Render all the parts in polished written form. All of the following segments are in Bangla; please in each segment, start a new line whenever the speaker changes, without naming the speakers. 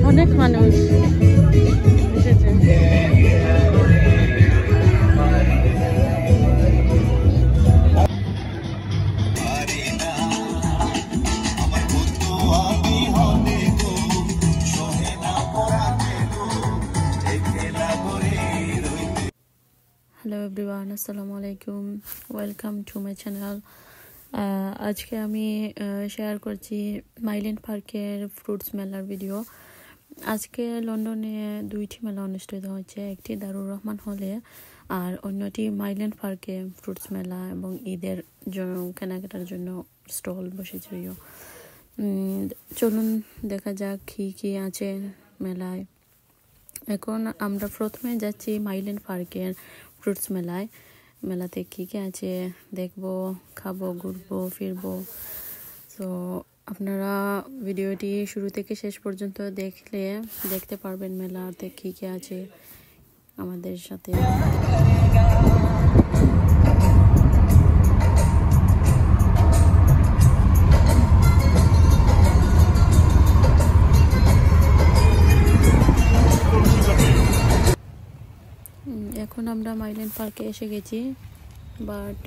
অনেক মানুষ এসেছে। হ্যালো এভরিওয়ান, আসসালামু আলাইকুম, ওয়েলকাম টু মাই চ্যানেল। আজকে আমি শেয়ার করছি মাইল্যান্ড পার্কের ফ্রুটস মেলার ভিডিও। আজকে লন্ডনে দুইটি মেলা অনুষ্ঠিত হচ্ছে, একটি দারুর রহমান হলে আর অন্যটি মাইল্যান্ড পার্কে ফ্রুটস মেলা এবং ঈদের জন্য কেনাকাটার জন্য স্টল বসেছিল। চলুন দেখা যাক কি কি আছে মেলায়। এখন আমরা প্রথমে যাচ্ছি মাইল্যান্ড পার্কের ফ্রুটস মেলাতে কি কি আছে দেখবো, খাবো, ঘুরবো, ফিরবো। তো আপনারা ভিডিওটি শুরু থেকে শেষ পর্যন্ত দেখতে পারবেন মেলাতে কি কি আছে আমাদের সাথে। এখন আমরা মাইল্যান্ড পার্কে এসে গেছি, বাট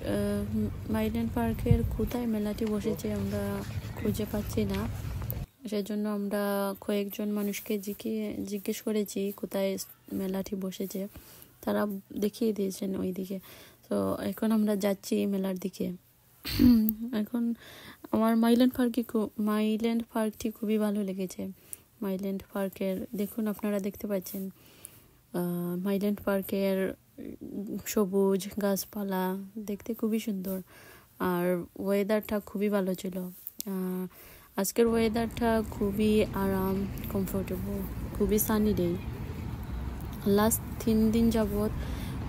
মাইল্যান্ড পার্কের কোথায় মেলাটি বসেছে আমরা খুঁজে পাচ্ছি না। সেজন্য আমরা কয়েকজন মানুষকে জিজ্ঞেস করেছি কোথায় মেলাটি বসেছে, তারা দেখিয়ে দিয়েছেন ওই দিকে। তো এখন আমরা যাচ্ছি মেলার দিকে। এখন আমার মাইল্যান্ড পার্কটি খুবই ভালো লেগেছে। মাইল্যান্ড পার্কের দেখুন, আপনারা দেখতে পাচ্ছেন মাইল্যান্ড পার্কের সবুজ গাছপালা দেখতে খুবই সুন্দর, আর ওয়েদারটা খুবই ভালো ছিল। আজকের ওয়েদারটা খুবই আরাম, কমফোর্টেবল, খুবই সানি ডে। লাস্ট 3 দিন যাবৎ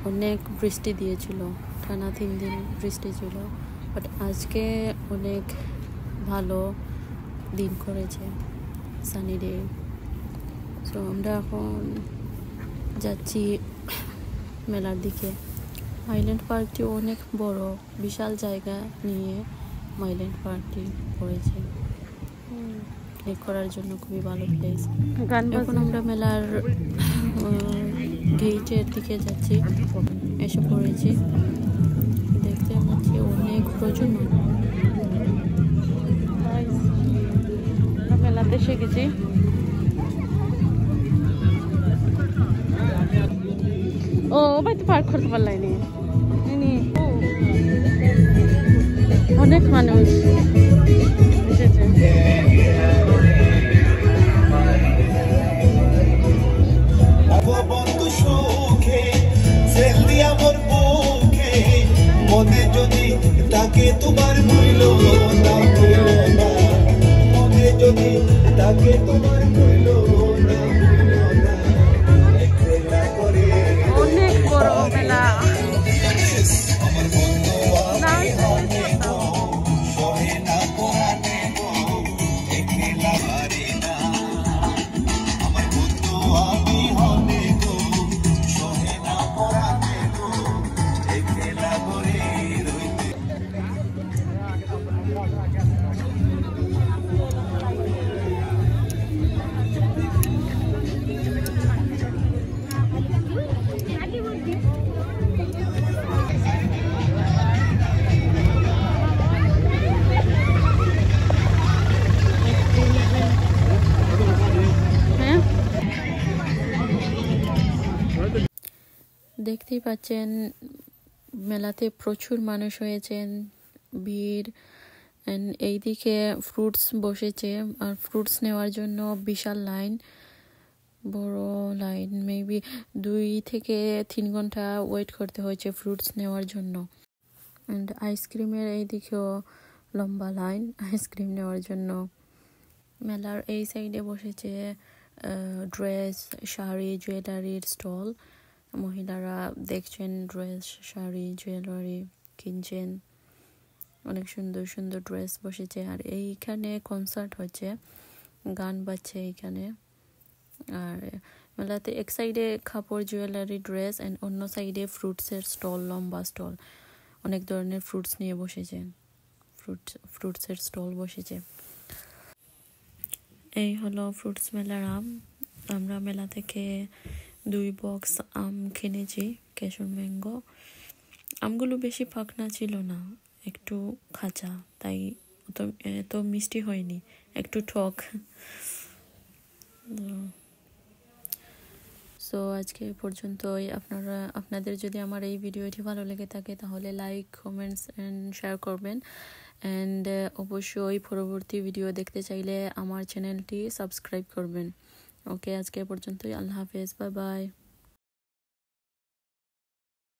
অনেক বৃষ্টি দিয়েছিল, টানা 3 দিন বৃষ্টি ছিল, বাট আজকে অনেক ভালো দিন করেছে, সানি ডে। তো আমরা এখন যাচ্ছি মেলার দিকে। মাইল্যান্ড পার্কটি অনেক বড়, বিশাল জায়গা নিয়ে মাইল্যান্ড পার্কটি পড়েছে, ক্লিক করার জন্য খুবই ভালো প্লেস। এখন আমরা মেলার গেটের দিকে যাচ্ছি, এসে পড়েছি। দেখতে পাচ্ছি অনেক প্রচুর মেলাতে এসে গেছি। ও ভাই তো পার্ক করতে পারলাইনি, অনেক মানুষ এসেছে।
মনে যদি তাকে তোমার ভুইল না, মনে যদি তাকে তোমার ভুইল না,
অনেক বড় মেলা।
আমার বন্ধু আমি অনেক সহে না পরানে গো, একলা পারি না। আমার বন্ধু আমি অনেক সহে না পরানে গো, একলা করে রইতে।
দেখতেই পাচ্ছেন মেলাতে প্রচুর মানুষ হয়েছেন, ভিড়। এইদিকে ফ্রুটস বসেছে, আর ফ্রুটস নেওয়ার জন্য বিশাল লাইন, বড় লাইন, মেবি 2 থেকে 3 ঘন্টা ওয়েট করতে হয়েছে ফ্রুটস নেওয়ার জন্য। অ্যান্ড আইসক্রিমের এইদিকেও লম্বা লাইন আইসক্রিম নেওয়ার জন্য। মেলার এই সাইডে বসেছে ড্রেস, শাড়ি, জুয়েলারির স্টল। মহিলারা দেখছেন ড্রেস, শাড়ি, জুয়েলারি কিনছেন। অনেক সুন্দর সুন্দর ড্রেস বসেছে, আর এইখানে কনসার্ট হচ্ছে, গান বাজছে এইখানে। আর মেলাতে এক সাইডে কাপড়, জুয়েলারি, ড্রেস, অ্যান্ড অন্য সাইডে ফ্রুটসের স্টল, লম্বা স্টল, অনেক ধরনের ফ্রুটস নিয়ে বসেছে, ফ্রুটসের স্টল বসেছে। এই হলো ফ্রুটস মেলার আম। আমরা মেলা থেকে 2 বক্স আম কিনেছি, কেশর ম্যাঙ্গো। আমগুলো বেশি পাকনা ছিল না, একটু খাঁচা, তাই এত মিষ্টি হয়নি, একটু টক। সো আজকে এই পর্যন্তই। আপনাদের যদি আমার এই ভিডিওটি ভালো লেগে থাকে তাহলে লাইক, কমেন্টস অ্যান্ড শেয়ার করবেন। অ্যান্ড অবশ্যই পরবর্তী ভিডিও দেখতে চাইলে আমার চ্যানেলটি সাবস্ক্রাইব করবেন। ওকে, আজকে এই পর্যন্তই। আল্লাহ হাফেজ, বাই বাই।